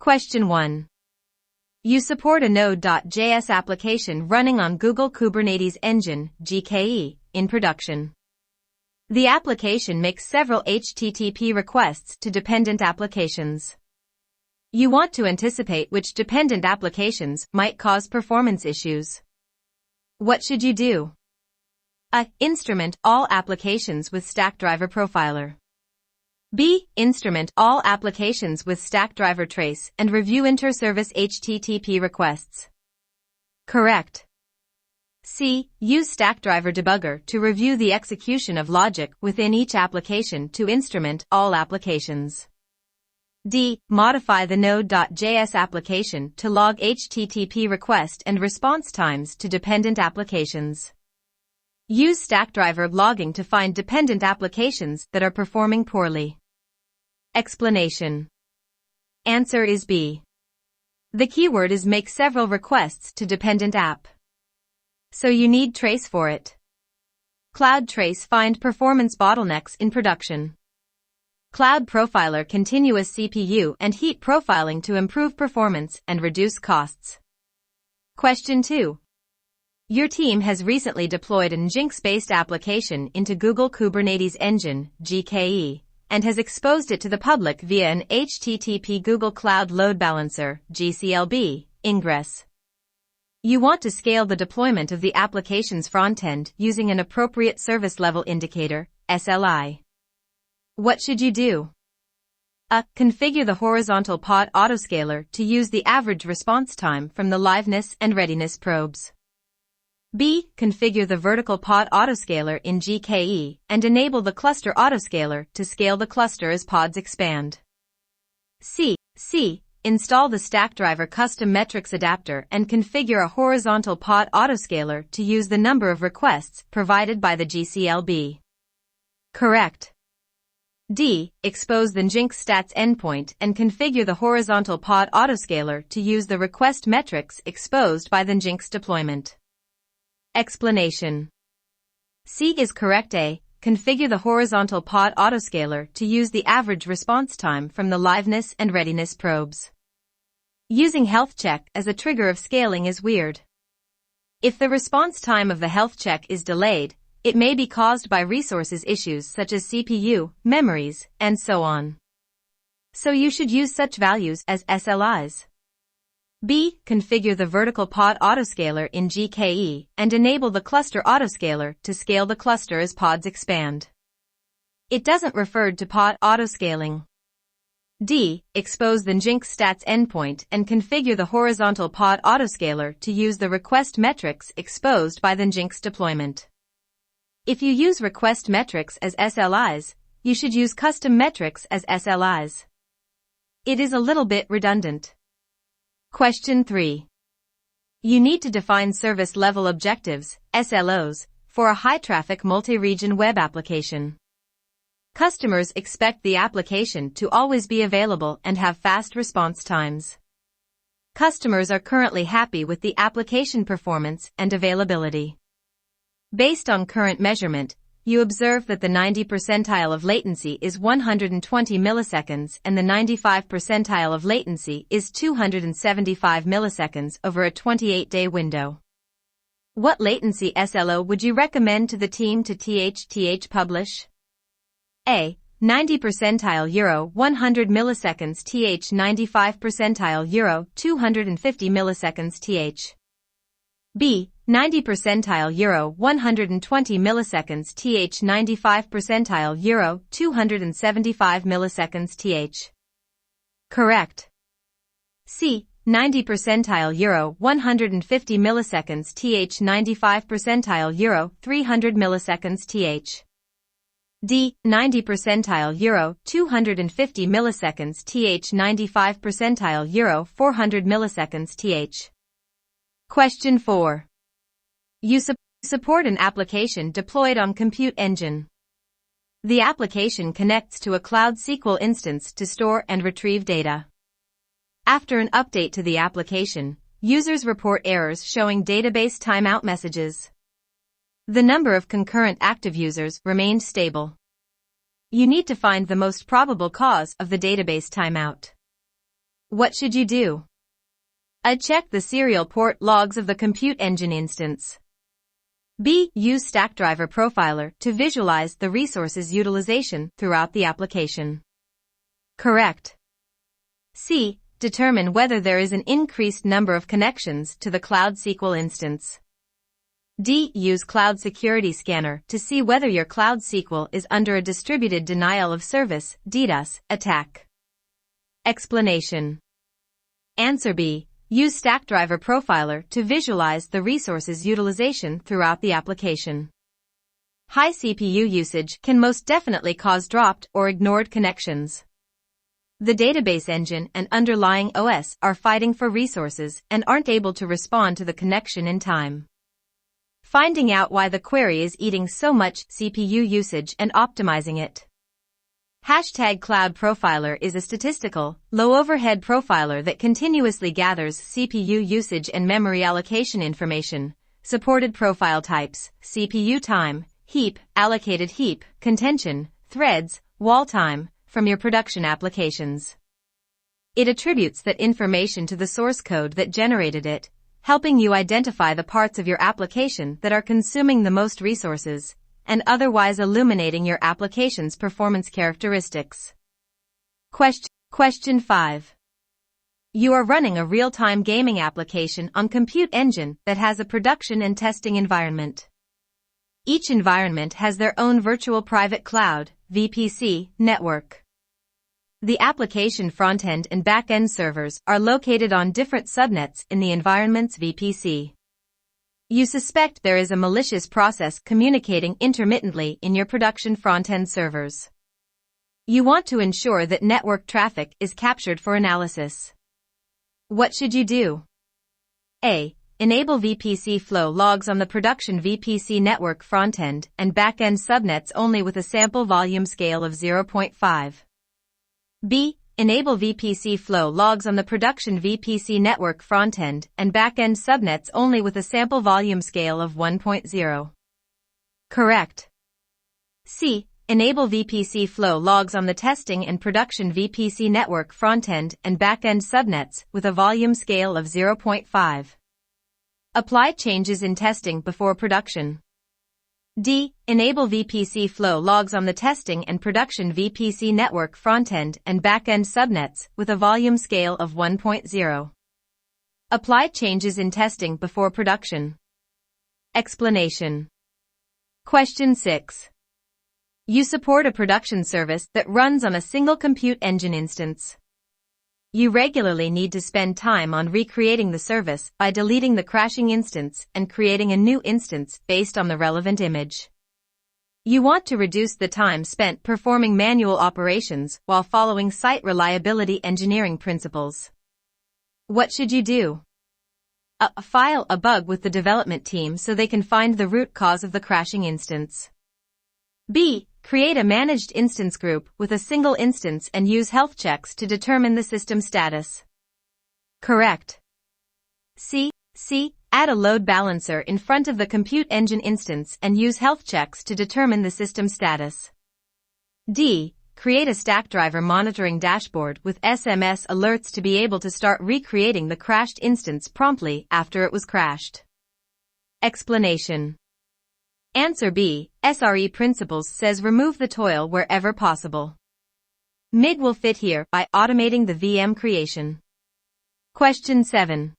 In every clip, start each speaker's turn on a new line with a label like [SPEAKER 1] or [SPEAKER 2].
[SPEAKER 1] Question 1. You support a Node.js application running on Google Kubernetes Engine, GKE, in production. The application makes several HTTP requests to dependent applications. You want to anticipate which dependent applications might cause performance issues. What should you do? A. Instrument all applications with Stackdriver Profiler. B. Instrument all applications with Stackdriver Trace and review inter-service HTTP requests. Correct. C. Use Stackdriver Debugger to review the execution of logic within each application to instrument all applications. D. Modify the Node.js application to log HTTP request and response times to dependent applications. Use Stackdriver logging to find dependent applications that are performing poorly. Explanation. Answer is B. The keyword is make several requests to dependent app. So you need trace for it. Cloud Trace find performance bottlenecks in production. Cloud Profiler continuous CPU and heat profiling to improve performance and reduce costs. Question 2. Your team has recently deployed an Nginx-based application into Google Kubernetes Engine, GKE, and has exposed it to the public via an HTTP Google Cloud Load Balancer, GCLB, ingress. You want to scale the deployment of the application's frontend using an appropriate service level indicator, SLI. What should you do? A. Configure the horizontal pod autoscaler to use the average response time from the liveness and readiness probes. B. Configure the vertical pod autoscaler in GKE and enable the cluster autoscaler to scale the cluster as pods expand. C. Install the Stackdriver custom metrics adapter and configure a horizontal pod autoscaler to use the number of requests provided by the GCLB. Correct. D. Expose the Nginx stats endpoint and configure the horizontal pod autoscaler to use the request metrics exposed by the Nginx deployment. Explanation. C is correct. A. Configure the horizontal pod autoscaler to use the average response time from the liveness and readiness probes. Using health check as a trigger of scaling is weird. If the response time of the health check is delayed, it may be caused by resources issues such as CPU, memories, and so on. So you should use such values as SLIs. B. Configure the vertical pod autoscaler in GKE and enable the cluster autoscaler to scale the cluster as pods expand. It doesn't refer to pod autoscaling. D. Expose the Nginx stats endpoint and configure the horizontal pod autoscaler to use the request metrics exposed by the Nginx deployment. If you use request metrics as SLIs, you should use custom metrics as SLIs. It is a little bit redundant. Question 3. You need to define service level objectives, SLOs, for a high-traffic multi-region web application. Customers expect the application to always be available and have fast response times. Customers are currently happy with the application performance and availability. Based on current measurement, you observe that the 90th percentile of latency is 120 milliseconds and the 95th percentile of latency is 275 milliseconds over a 28-day window. What latency SLO would you recommend to the team to publish? A. 90 percentile euro 100 milliseconds th 95 percentile euro 250 milliseconds th. B. 90 percentile euro 120 milliseconds th 95 percentile euro 275 milliseconds th. Correct. C. 90 percentile euro 150 milliseconds th 95 percentile euro 300 milliseconds th. D. 90 percentile euro 250 milliseconds th 95 percentile euro 400 milliseconds th. Question 4. You support an application deployed on Compute Engine. The application connects to a Cloud SQL instance to store and retrieve data. After an update to the application, users report errors showing database timeout messages. The number of concurrent active users remained stable. You need to find the most probable cause of the database timeout. What should you do? A. Check the serial port logs of the compute engine instance. B. Use Stackdriver Profiler to visualize the resources utilization throughout the application. Correct. C. Determine whether there is an increased number of connections to the Cloud SQL instance. D. Use Cloud Security Scanner to see whether your Cloud SQL is under a distributed denial of service (DDoS) attack. Explanation. Answer B. Use Stackdriver Profiler to visualize the resources utilization throughout the application. High CPU usage can most definitely cause dropped or ignored connections. The database engine and underlying OS are fighting for resources and aren't able to respond to the connection in time. Finding out why the query is eating so much CPU usage and optimizing it. #Cloud Profiler is a statistical, low-overhead profiler that continuously gathers CPU usage and memory allocation information, supported profile types, CPU time, heap, allocated heap, contention, threads, wall time, from your production applications. It attributes that information to the source code that generated it, helping you identify the parts of your application that are consuming the most resources, and otherwise illuminating your application's performance characteristics. Question 5. You are running a real-time gaming application on Compute Engine that has a production and testing environment. Each environment has their own virtual private cloud, VPC, network. The application frontend and backend servers are located on different subnets in the environment's VPC. You suspect there is a malicious process communicating intermittently in your production front-end servers. You want to ensure that network traffic is captured for analysis. What should you do? A. Enable VPC flow logs on the production VPC network front-end and back-end subnets only with a sample volume scale of 0.5. B. Enable VPC flow logs on the production VPC network front-end and back-end subnets only with a sample volume scale of 1.0. Correct. C. Enable VPC flow logs on the testing and production VPC network front-end and back-end subnets with a volume scale of 0.5. Apply changes in testing before production. D. Enable VPC flow logs on the testing and production VPC network front-end and back-end subnets with a volume scale of 1.0. Apply changes in testing before production. Explanation. Question 6. You support a production service that runs on a single compute engine instance. You regularly need to spend time on recreating the service by deleting the crashing instance and creating a new instance based on the relevant image. You want to reduce the time spent performing manual operations while following site reliability engineering principles. What should you do? A. File a bug with the development team so they can find the root cause of the crashing instance. B. Create a managed instance group with a single instance and use health checks to determine the system status. Correct. C. Add a load balancer in front of the compute engine instance and use health checks to determine the system status. D. Create a Stackdriver monitoring dashboard with SMS alerts to be able to start recreating the crashed instance promptly after it was crashed. Explanation. Answer B. SRE Principles says remove the toil wherever possible. MIG will fit here by automating the VM creation. Question 7.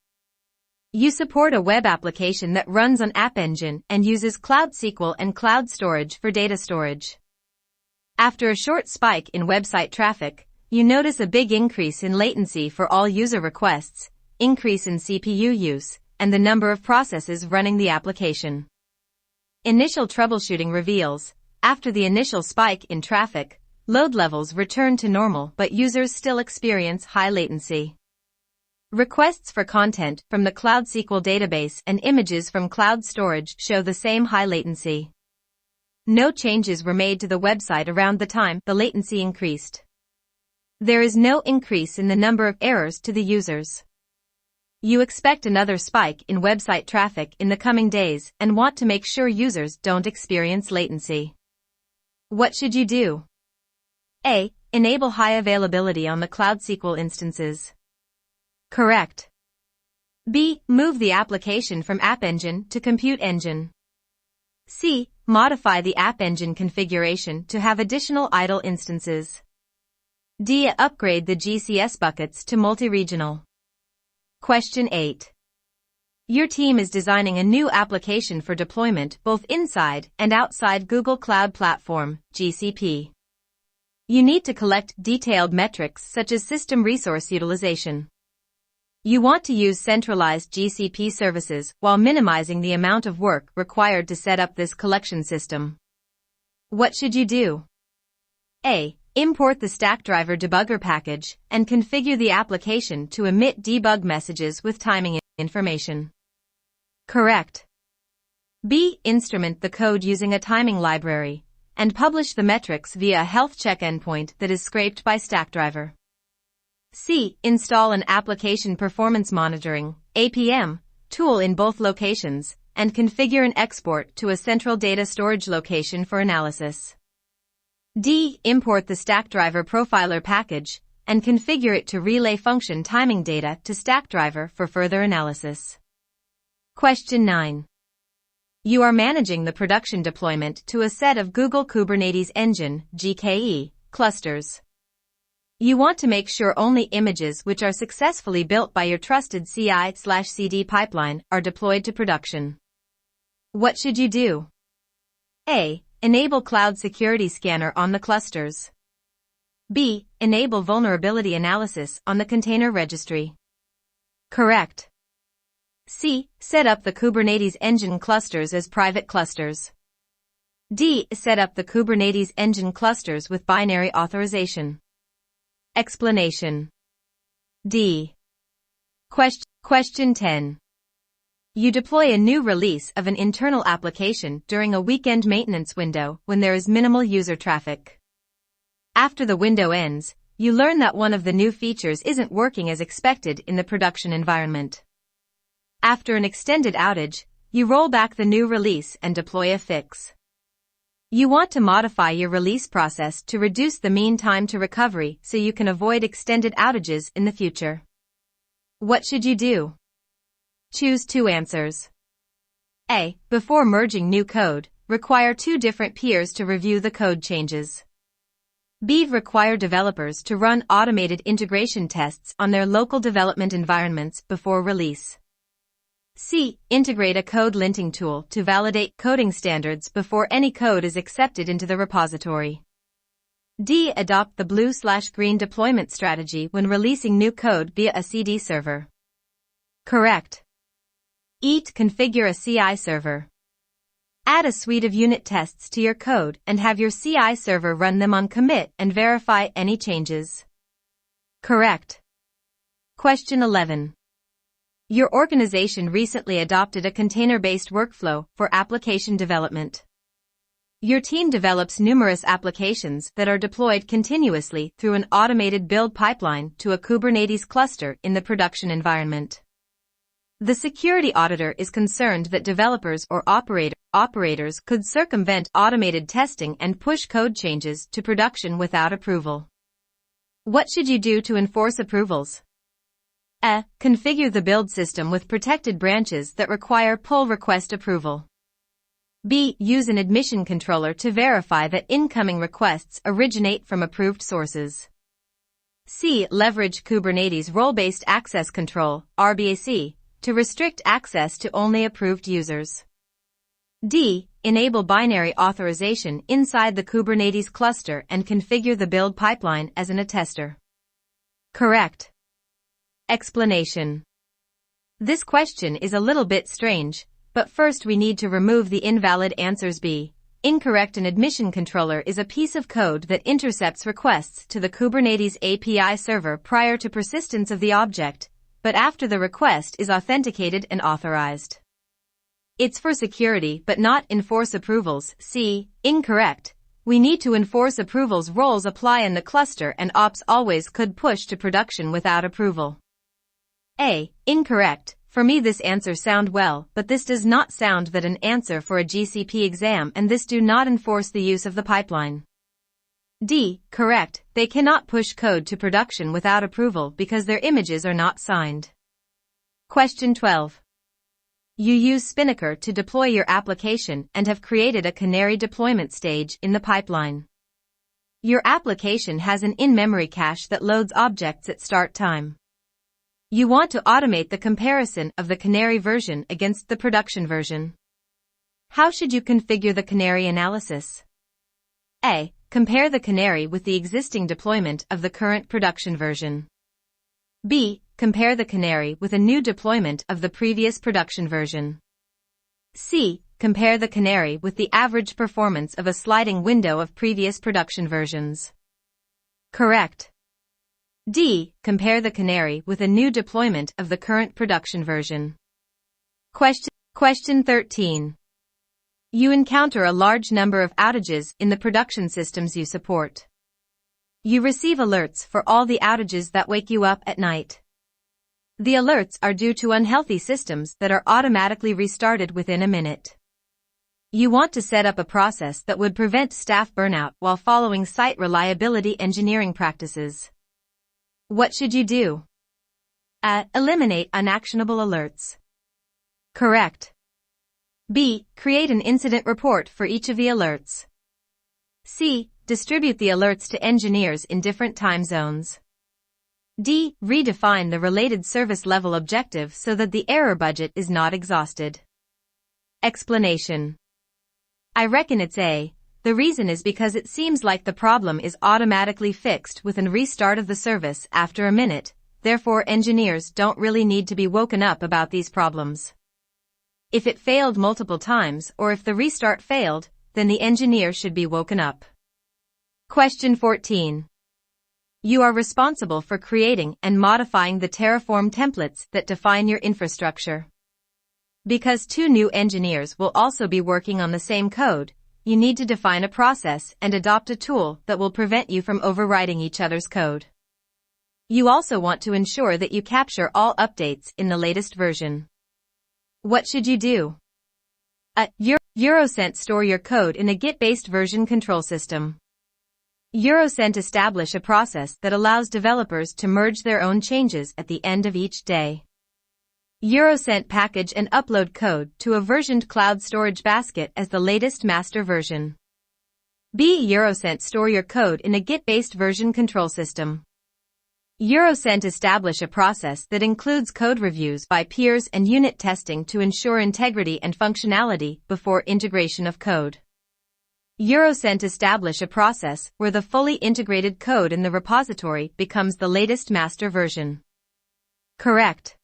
[SPEAKER 1] You support a web application that runs on App Engine and uses Cloud SQL and cloud storage for data storage. After a short spike in website traffic, you notice a big increase in latency for all user requests, increase in CPU use, and the number of processes running the application. Initial troubleshooting reveals, after the initial spike in traffic, load levels return to normal but users still experience high latency. Requests for content from the Cloud SQL database and images from cloud storage show the same high latency. No changes were made to the website around the time the latency increased. There is no increase in the number of errors to the users. You expect another spike in website traffic in the coming days and want to make sure users don't experience latency. What should you do? A. Enable high availability on the Cloud SQL instances. Correct. B. Move the application from App Engine to Compute Engine. C. Modify the App Engine configuration to have additional idle instances. D. Upgrade the GCS buckets to multi-regional. Question 8. Your team is designing a new application for deployment both inside and outside Google Cloud Platform, GCP. You need to collect detailed metrics such as system resource utilization. You want to use centralized GCP services while minimizing the amount of work required to set up this collection system. What should you do? A. Import the Stackdriver debugger package and configure the application to emit debug messages with timing information. Correct. B. Instrument the code using a timing library and publish the metrics via a health check endpoint that is scraped by Stackdriver. C. Install an Application Performance Monitoring (APM) tool in both locations and configure an export to a central data storage location for analysis. D. Import the Stackdriver Profiler package and configure it to relay function timing data to Stackdriver for further analysis. Question 9. You are managing the production deployment to a set of Google Kubernetes Engine (GKE) clusters. You want to make sure only images which are successfully built by your trusted CI/CD pipeline are deployed to production. What should you do? A. Enable Cloud Security Scanner on the clusters. B. Enable Vulnerability Analysis on the container registry. Correct. C. Set up the Kubernetes Engine clusters as private clusters. D. Set up the Kubernetes Engine clusters with binary authorization. Explanation. D. Question 10. You deploy a new release of an internal application during a weekend maintenance window when there is minimal user traffic. After the window ends, you learn that one of the new features isn't working as expected in the production environment. After an extended outage, you roll back the new release and deploy a fix. You want to modify your release process to reduce the mean time to recovery so you can avoid extended outages in the future. What should you do? Choose two answers. A. Before merging new code, require two different peers to review the code changes. B. Require developers to run automated integration tests on their local development environments before release. C. Integrate a code linting tool to validate coding standards before any code is accepted into the repository. D. Adopt the blue/green deployment strategy when releasing new code via a CD server. Correct. E. Configure a CI server. Add a suite of unit tests to your code and have your CI server run them on commit and verify any changes. Correct. Question 11. Your organization recently adopted a container-based workflow for application development. Your team develops numerous applications that are deployed continuously through an automated build pipeline to a Kubernetes cluster in the production environment. The security auditor is concerned that developers or operators could circumvent automated testing and push code changes to production without approval. What should you do to enforce approvals? A. Configure the build system with protected branches that require pull request approval. B. Use an admission controller to verify that incoming requests originate from approved sources. C. Leverage Kubernetes Role-Based Access Control, RBAC, to restrict access to only approved users. D. Enable binary authorization inside the Kubernetes cluster and configure the build pipeline as an attester. Correct. Explanation. This question is a little bit strange, but first we need to remove the invalid answers. B. Incorrect. An admission controller is a piece of code that intercepts requests to the Kubernetes API server prior to persistence of the object, but after the request is authenticated and authorized. It's for security but not enforce approvals. C. Incorrect. We need to enforce approvals. Roles apply in the cluster and ops always could push to production without approval. A. Incorrect. For me this answer sound well, but this does not sound that an answer for a GCP exam and this do not enforce the use of the pipeline. D. Correct. They cannot push code to production without approval because their images are not signed. Question 12. You use Spinnaker to deploy your application and have created a canary deployment stage in the pipeline. Your application has an in-memory cache that loads objects at start time. You want to automate the comparison of the canary version against the production version. How should you configure the canary analysis? A. Compare the canary with the existing deployment of the current production version. B. Compare the canary with a new deployment of the previous production version. C. Compare the canary with the average performance of a sliding window of previous production versions. Correct. D. Compare the canary with a new deployment of the current production version. Question 13. You encounter a large number of outages in the production systems you support. You receive alerts for all the outages that wake you up at night. The alerts are due to unhealthy systems that are automatically restarted within a minute. You want to set up a process that would prevent staff burnout while following site reliability engineering practices. What should you do? A. Eliminate unactionable alerts. Correct. B. Create an incident report for each of the alerts. C. Distribute the alerts to engineers in different time zones. D. Redefine the related service level objective so that the error budget is not exhausted. Explanation. I reckon it's A. The reason is because it seems like the problem is automatically fixed with a restart of the service after a minute, therefore engineers don't really need to be woken up about these problems. If it failed multiple times or if the restart failed, then the engineer should be woken up. Question 14. You are responsible for creating and modifying the Terraform templates that define your infrastructure. Because 2 new engineers will also be working on the same code, you need to define a process and adopt a tool that will prevent you from overwriting each other's code. You also want to ensure that you capture all updates in the latest version. What should you do? A. Eurocent. Store your code in a Git-based version control system. Eurocent. Establish a process that allows developers to merge their own changes at the end of each day. Eurocent. Package and upload code to a versioned cloud storage basket as the latest master version. B. Eurocent. Store your code in a Git-based version control system. Eurocent. Establish a process that includes code reviews by peers and unit testing to ensure integrity and functionality before integration of code. Eurocent. Establish a process where the fully integrated code in the repository becomes the latest master version. Correct.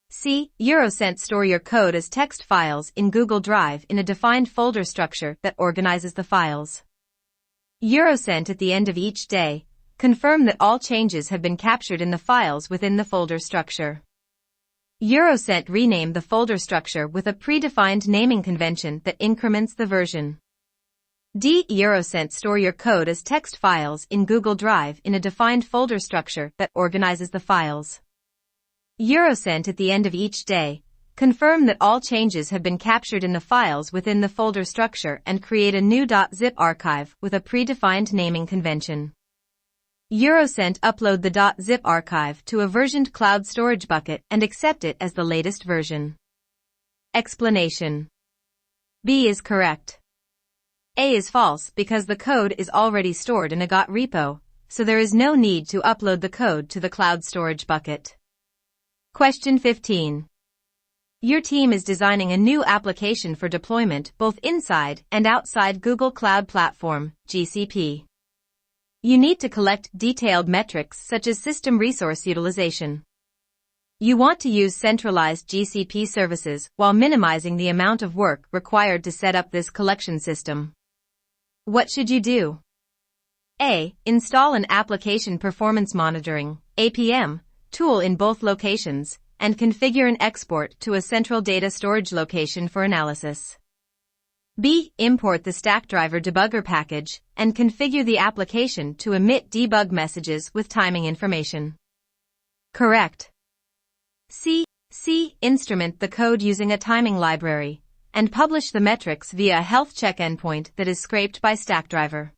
[SPEAKER 1] C. Eurocent. Store your code as text files in Google Drive in a defined folder structure that organizes the files. Eurocent. At the end of each day, confirm that all changes have been captured in the files within the folder structure. Eurocent. Rename the folder structure with a predefined naming convention that increments the version. D. Eurocent. Store your code as text files in Google Drive in a defined folder structure that organizes the files. Eurocent. At the end of each day, confirm that all changes have been captured in the files within the folder structure and create a new .zip archive with a predefined naming convention. Eurocent. Upload the .zip archive to a versioned cloud storage bucket and accept it as the latest version. Explanation. B is correct. A is false because the code is already stored in a Git repo, so there is no need to upload the code to the cloud storage bucket. Question 15. Your team is designing a new application for deployment both inside and outside Google Cloud Platform, GCP. You need to collect detailed metrics such as system resource utilization. You want to use centralized GCP services while minimizing the amount of work required to set up this collection system. What should you do? A. Install an application performance monitoring (APM) tool in both locations and configure an export to a central data storage location for analysis. B. Import the Stackdriver debugger package and configure the application to emit debug messages with timing information. Correct. C. Instrument the code using a timing library and publish the metrics via a health check endpoint that is scraped by Stackdriver.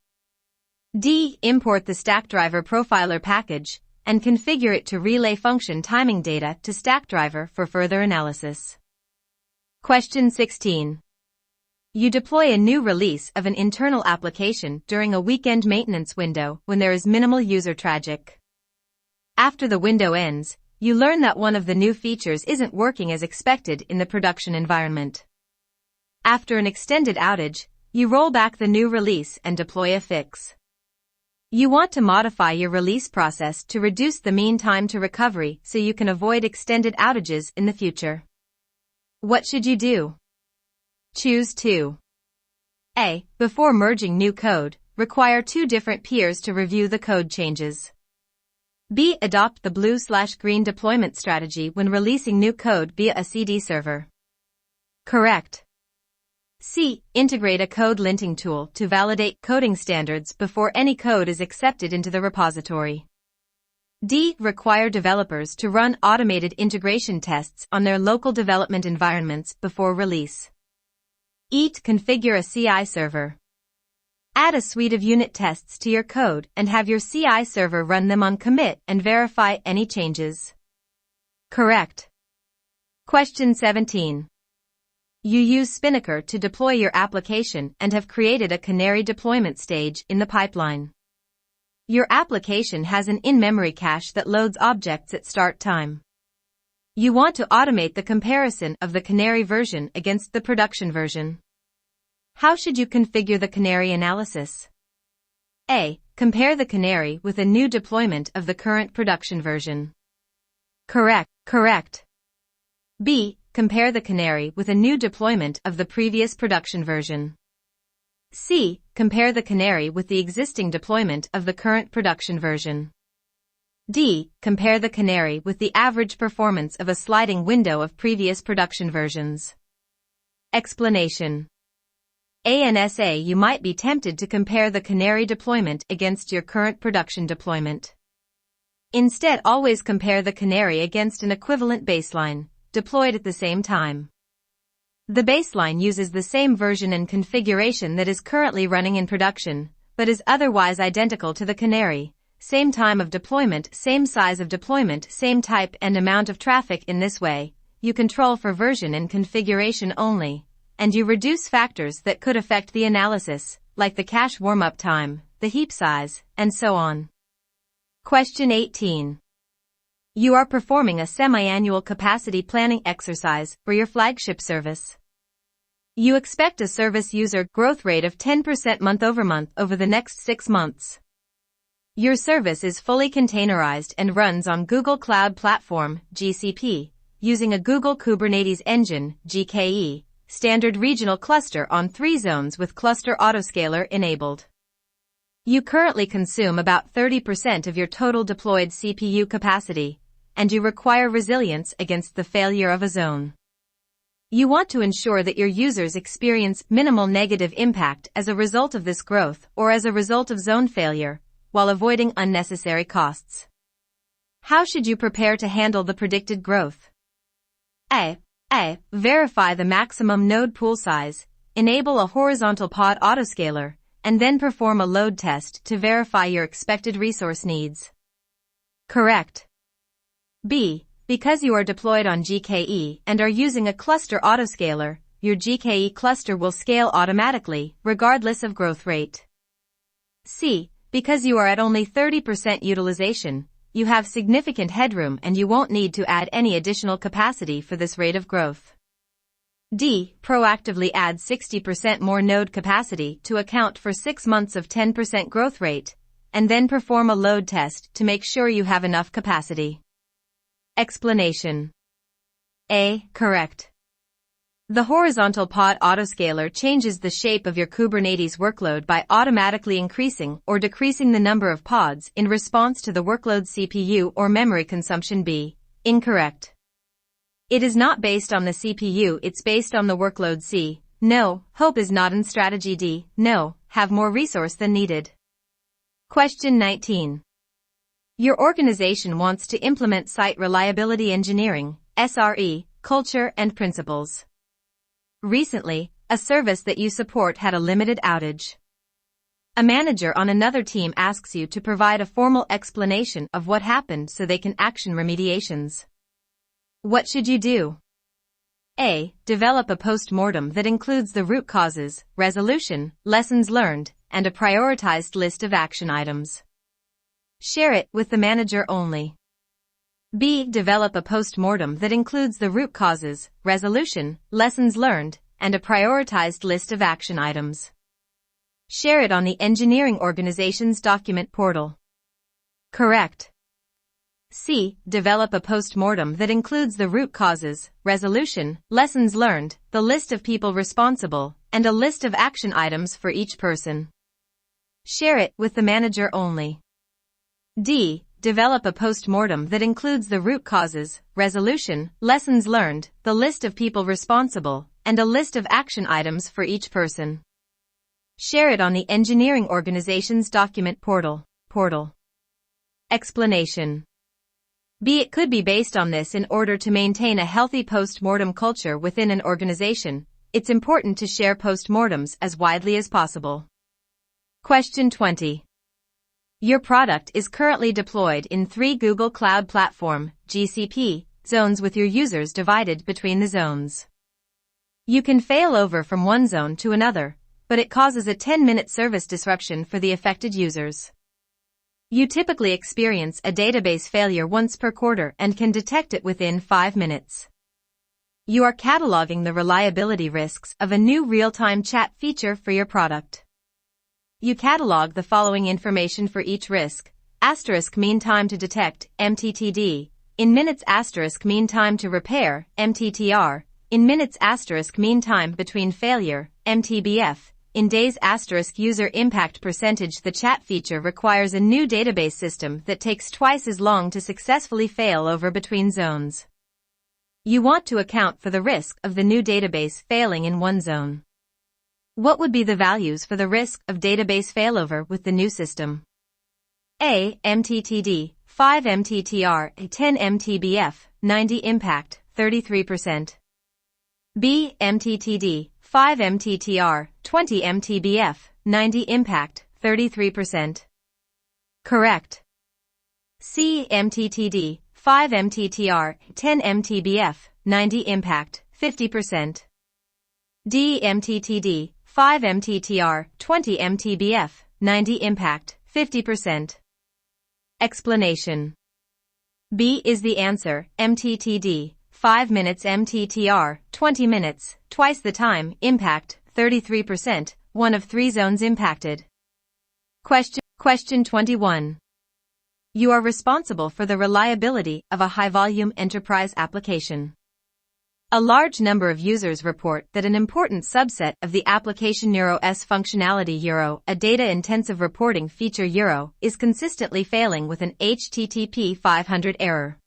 [SPEAKER 1] D. Import the Stackdriver Profiler package and configure it to relay function timing data to Stackdriver for further analysis. Question 16. You deploy a new release of an internal application during a weekend maintenance window when there is minimal user traffic. After the window ends, you learn that one of the new features isn't working as expected in the production environment. After an extended outage, you roll back the new release and deploy a fix. You want to modify your release process to reduce the mean time to recovery so you can avoid extended outages in the future. What should you do? Choose 2. A. Before merging new code, require 2 different peers to review the code changes. B. Adopt the blue/green deployment strategy when releasing new code via a CD server. Correct. C. Integrate a code linting tool to validate coding standards before any code is accepted into the repository. D. Require developers to run automated integration tests on their local development environments before release. E. Configure a CI server. Add a suite of unit tests to your code and have your CI server run them on commit and verify any changes. Correct. Question 17. You use Spinnaker to deploy your application and have created a canary deployment stage in the pipeline. Your application has an in-memory cache that loads objects at start time. You want to automate the comparison of the canary version against the production version. How should you configure the canary analysis? A. Compare the canary with a new deployment of the current production version. Correct. B. Compare the canary with a new deployment of the previous production version. C. Compare the canary with the existing deployment of the current production version. D. Compare the canary with the average performance of a sliding window of previous production versions. Explanation. A. You might be tempted to compare the canary deployment against your current production deployment. Instead, always compare the canary against an equivalent baseline, deployed at the same time. The baseline uses the same version and configuration that is currently running in production, but is otherwise identical to the canary. Same time of deployment, same size of deployment, same type and amount of traffic. In this way, you control for version and configuration only, and you reduce factors that could affect the analysis, like the cache warm-up time, the heap size, and so on. Question 18. You are performing a semi-annual capacity planning exercise for your flagship service. You expect a service user growth rate of 10% month-over-month over the next 6 months. Your service is fully containerized and runs on Google Cloud Platform, GCP, using a Google Kubernetes Engine, GKE, standard regional cluster on 3 zones with cluster autoscaler enabled. You currently consume about 30% of your total deployed CPU capacity, and you require resilience against the failure of a zone. You want to ensure that your users experience minimal negative impact as a result of this growth or as a result of zone failure, while avoiding unnecessary costs. How should you prepare to handle the predicted growth? A. Verify the maximum node pool size, enable a horizontal pod autoscaler, and then perform a load test to verify your expected resource needs. Correct. B. Because you are deployed on GKE and are using a cluster autoscaler, your GKE cluster will scale automatically, regardless of growth rate. C. Because you are at only 30% utilization, you have significant headroom and you won't need to add any additional capacity for this rate of growth. D. Proactively add 60% more node capacity to account for 6 months of 10% growth rate, and then perform a load test to make sure you have enough capacity. Explanation. A. Correct. The horizontal pod autoscaler changes the shape of your Kubernetes workload by automatically increasing or decreasing the number of pods in response to the workload CPU or memory consumption. B. Incorrect. It is not based on the CPU, it's based on the workload. C. No, hope is not in strategy. D. No, have more resource than needed. Question 19. Your organization wants to implement site reliability engineering, SRE, culture and principles. Recently, a service that you support had a limited outage. A manager on another team asks you to provide a formal explanation of what happened so they can action remediations. What should you do? A. Develop a post-mortem that includes the root causes, resolution, lessons learned, and a prioritized list of action items. Share it with the manager only. B. Develop a post-mortem that includes the root causes, resolution, lessons learned, and a prioritized list of action items. Share it on the engineering organization's document portal. Correct. C. Develop a post-mortem that includes the root causes, resolution, lessons learned, the list of people responsible, and a list of action items for each person. Share it with the manager only. D. Develop a post-mortem that includes the root causes, resolution, lessons learned, the list of people responsible, and a list of action items for each person. Share it on the engineering organization's document portal. Explanation. B. It could be based on this. In order to maintain a healthy post-mortem culture within an organization, it's important to share post-mortems as widely as possible. Question 20. Your product is currently deployed in 3 Google Cloud Platform, GCP, zones with your users divided between the zones. You can fail over from one zone to another, but it causes a 10-minute service disruption for the affected users. You typically experience a database failure once per quarter and can detect it within 5 minutes. You are cataloging the reliability risks of a new real-time chat feature for your product. You catalog the following information for each risk: * mean time to detect, MTTD, in minutes * mean time to repair, MTTR, in minutes * mean time between failure, MTBF, in days * user impact percentage. The chat feature requires a new database system that takes twice as long to successfully fail over between zones. You want to account for the risk of the new database failing in one zone. What would be the values for the risk of database failover with the new system? A. MTTD, 5 MTTR, 10 MTBF, 90 impact, 33%. B. MTTD, 5 MTTR, 20 MTBF, 90 impact, 33%. Correct. C. MTTD, 5 MTTR, 10 MTBF, 90 impact, 50%. D. MTTD, 5 MTTR, 20 MTBF, 90 impact, 50%. Explanation. B is the answer. MTTD, 5 minutes MTTR, 20 minutes, twice the time, impact, 33%, one of 3 zones impacted. Question 21. You are responsible for the reliability of a high-volume enterprise application. A large number of users report that an important subset of the application Euro's functionality a data-intensive reporting feature is consistently failing with an HTTP 500 error.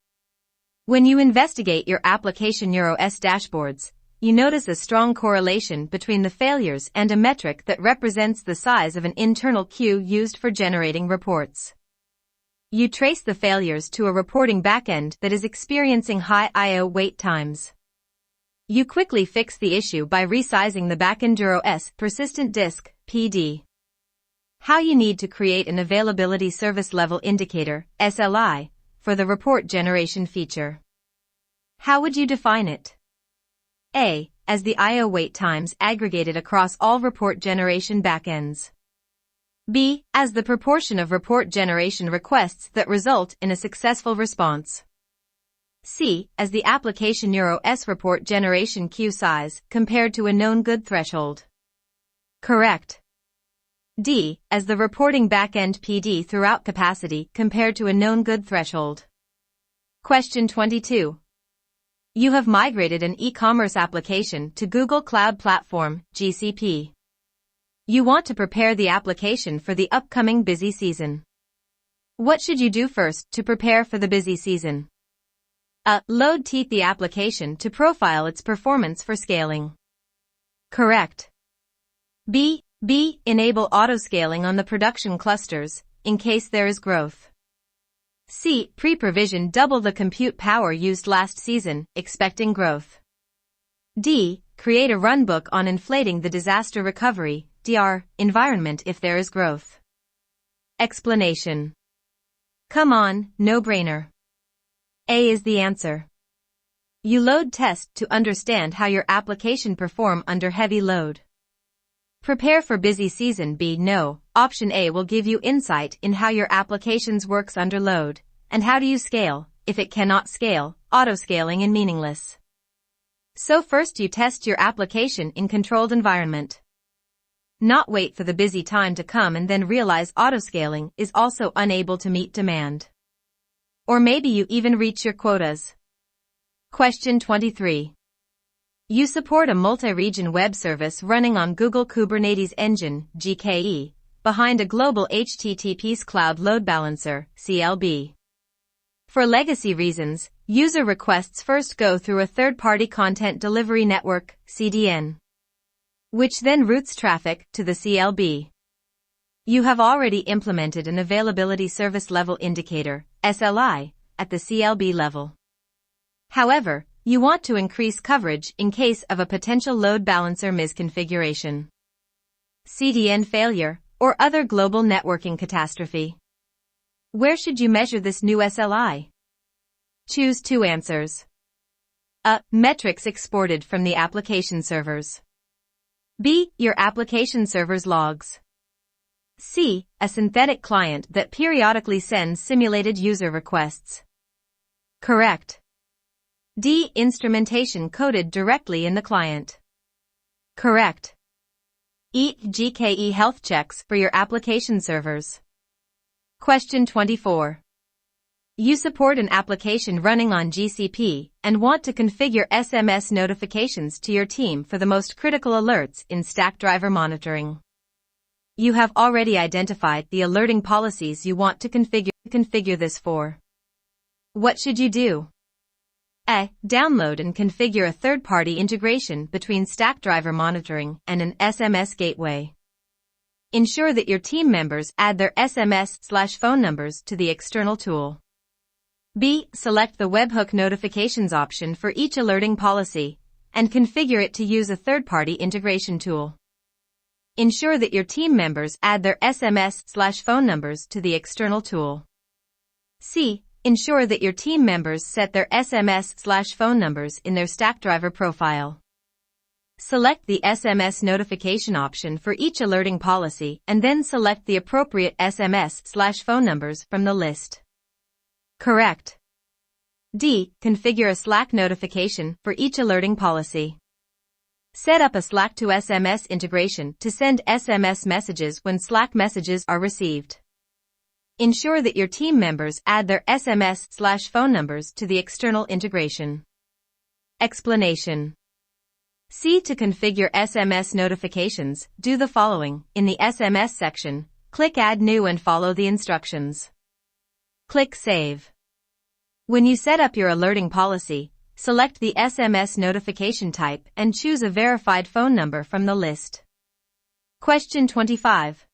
[SPEAKER 1] When you investigate your application Euro's dashboards, you notice a strong correlation between the failures and a metric that represents the size of an internal queue used for generating reports. You trace the failures to a reporting backend that is experiencing high I/O wait times. You quickly fix the issue by resizing the backend Euro's persistent disk, PD. How you need to create an availability service level indicator, SLI, for the report generation feature. How would you define it? A. As the I/O wait times aggregated across all report generation backends. B. As the proportion of report generation requests that result in a successful response. C. As the application Euro's report generation queue size compared to a known good threshold. Correct. D. As the reporting backend PD throughout capacity compared to a known good threshold. Question 22. You have migrated an e-commerce application to Google Cloud Platform, GCP. You want to prepare the application for the upcoming busy season. What should you do first to prepare for the busy season? A. Load the application to profile its performance for scaling. Correct. B. Enable autoscaling on the production clusters, in case there is growth. C. Pre-provision double the compute power used last season, expecting growth. D. Create a runbook on inflating the disaster recovery, DR environment if there is growth. Explanation. Come on, no-brainer. A is the answer. You load test to understand how your application perform under heavy load. Prepare for busy season. B. No. Option A will give you insight in how your applications works under load, and how do you scale. If it cannot scale, auto-scaling is meaningless. So first you test your application in controlled environment. Not wait for the busy time to come and then realize auto-scaling is also unable to meet demand. Or maybe you even reach your quotas. Question 23. You support a multi-region web service running on Google Kubernetes Engine, GKE, behind a global HTTP Cloud Load Balancer, CLB. For legacy reasons, user requests first go through a third-party content delivery network, CDN, which then routes traffic to the CLB. You have already implemented an Availability Service Level Indicator, SLI, at the CLB level. However, you want to increase coverage in case of a potential load balancer misconfiguration, CDN failure, or other global networking catastrophe. Where should you measure this new SLI? Choose two answers. A. Metrics exported from the application servers. B. Your application server's logs. C. A synthetic client that periodically sends simulated user requests. Correct. D. Instrumentation coded directly in the client. Correct. E. GKE health checks for your application servers. Question 24. You support an application running on GCP and want to configure SMS notifications to your team for the most critical alerts in Stackdriver monitoring. You have already identified the alerting policies you want to configure this for. What should you do? A. Download and configure a third-party integration between Stackdriver monitoring and an SMS gateway. Ensure that your team members add their SMS/phone numbers to the external tool. B. Select the webhook notifications option for each alerting policy and configure it to use a third-party integration tool. Ensure that your team members add their SMS/phone numbers to the external tool. C. Ensure that your team members set their SMS/phone numbers in their Stackdriver profile. Select the SMS notification option for each alerting policy and then select the appropriate SMS/phone numbers from the list. Correct. D. Configure a Slack notification for each alerting policy. Set up a Slack to SMS integration to send SMS messages when Slack messages are received. Ensure that your team members add their SMS/phone numbers to the external integration. Explanation. C. To configure SMS notifications, do the following. In the SMS section, click Add New and follow the instructions. Click Save. When you set up your alerting policy, select the SMS notification type and choose a verified phone number from the list. Question 25.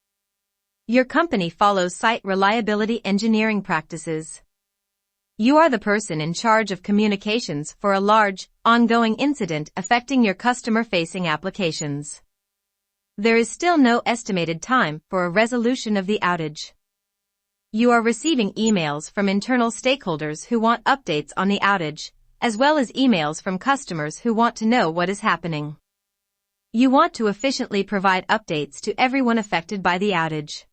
[SPEAKER 1] Your company follows site reliability engineering practices. You are the person in charge of communications for a large, ongoing incident affecting your customer-facing applications. There is still no estimated time for a resolution of the outage. You are receiving emails from internal stakeholders who want updates on the outage, as well as emails from customers who want to know what is happening. You want to efficiently provide updates to everyone affected by the outage.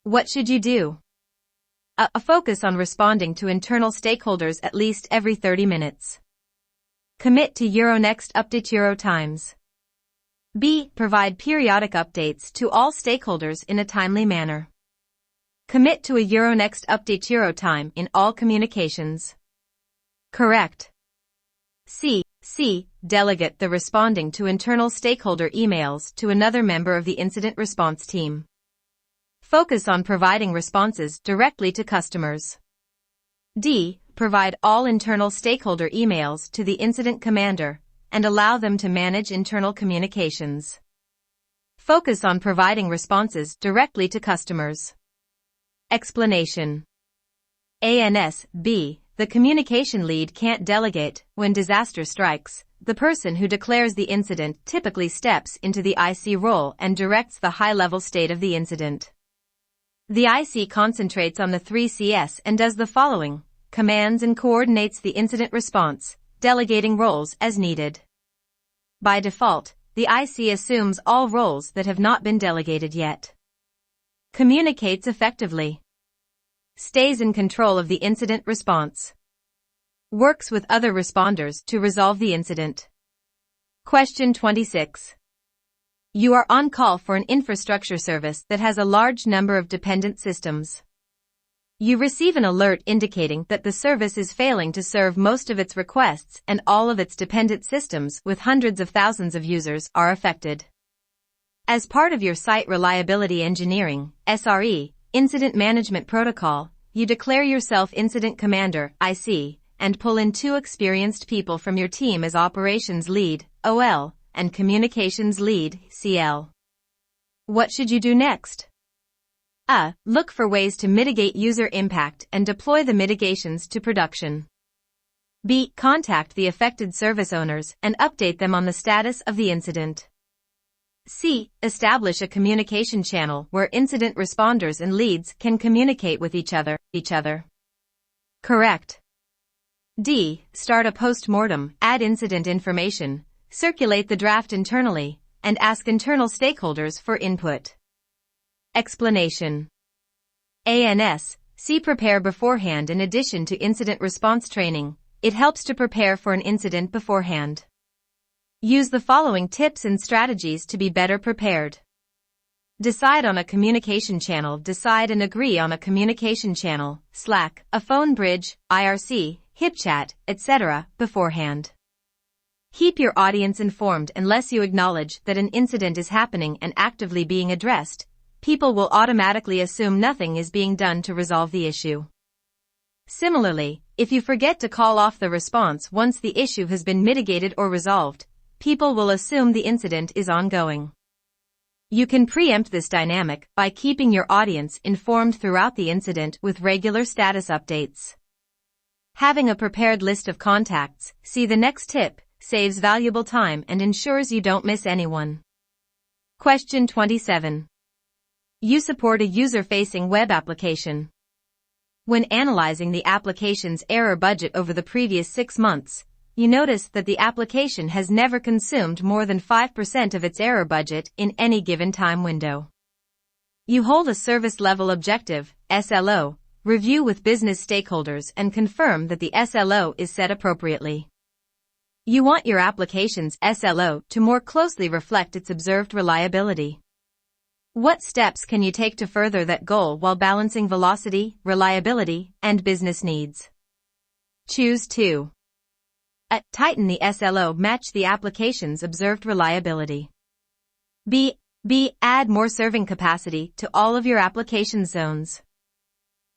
[SPEAKER 1] What should you do? A. Focus on responding to internal stakeholders at least every 30 minutes. Commit to Euronext update Euro times. B. Provide periodic updates to all stakeholders in a timely manner. Commit to a Euronext update Euro time in all communications. Correct. C. Delegate the responding to internal stakeholder emails to another member of the incident response team. Focus on providing responses directly to customers. D. Provide all internal stakeholder emails to the incident commander and allow them to manage internal communications. Focus on providing responses directly to customers. Explanation. B. The communication lead can't delegate when disaster strikes. the person who declares the incident typically steps into the IC role and directs the high-level state of the incident. The IC concentrates on the 3 Cs and does the following: commands and coordinates the incident response, delegating roles as needed. By default, the IC assumes all roles that have not been delegated yet. Communicates effectively. Stays in control of the incident response. Works with other responders to resolve the incident. Question 26. You are on call for an infrastructure service that has a large number of dependent systems. You receive an alert indicating that the service is failing to serve most of its requests and all of its dependent systems with hundreds of thousands of users are affected. As part of your Site Reliability Engineering (SRE) incident management protocol, you declare yourself Incident Commander (IC) and pull in 2 experienced people from your team as Operations Lead (OL) and Communications Lead (CL). What should you do next? A. Look for ways to mitigate user impact and deploy the mitigations to production. B. Contact the affected service owners and update them on the status of the incident. C. Establish a communication channel where incident responders and leads can communicate with each other. Correct. D. Start a post-mortem, add incident information, circulate the draft internally, and ask internal stakeholders for input. Explanation. ANS. C. Prepare beforehand. In addition to incident response training, it helps to prepare for an incident beforehand. Use the following tips and strategies to be better prepared. Decide on a communication channel. Decide and agree on a communication channel, Slack, a phone bridge, IRC, HipChat, etc., beforehand. Keep your audience informed. Unless you acknowledge that an incident is happening and actively being addressed, people will automatically assume nothing is being done to resolve the issue. Similarly, if you forget to call off the response once the issue has been mitigated or resolved, people will assume the incident is ongoing. You can preempt this dynamic by keeping your audience informed throughout the incident with regular status updates. Having a prepared list of contacts, see the next tip, saves valuable time and ensures you don't miss anyone. Question 27. You support a user-facing web application. When analyzing the application's error budget over the previous 6 months, you notice that the application has never consumed more than 5% of its error budget in any given time window. You hold a service level objective, SLO, review with business stakeholders and confirm that the SLO is set appropriately. You want your application's SLO to more closely reflect its observed reliability. What steps can you take to further that goal while balancing velocity, reliability, and business needs? Choose 2. A. Tighten the SLO. Match the application's observed reliability. B. Add more serving capacity to all of your application zones.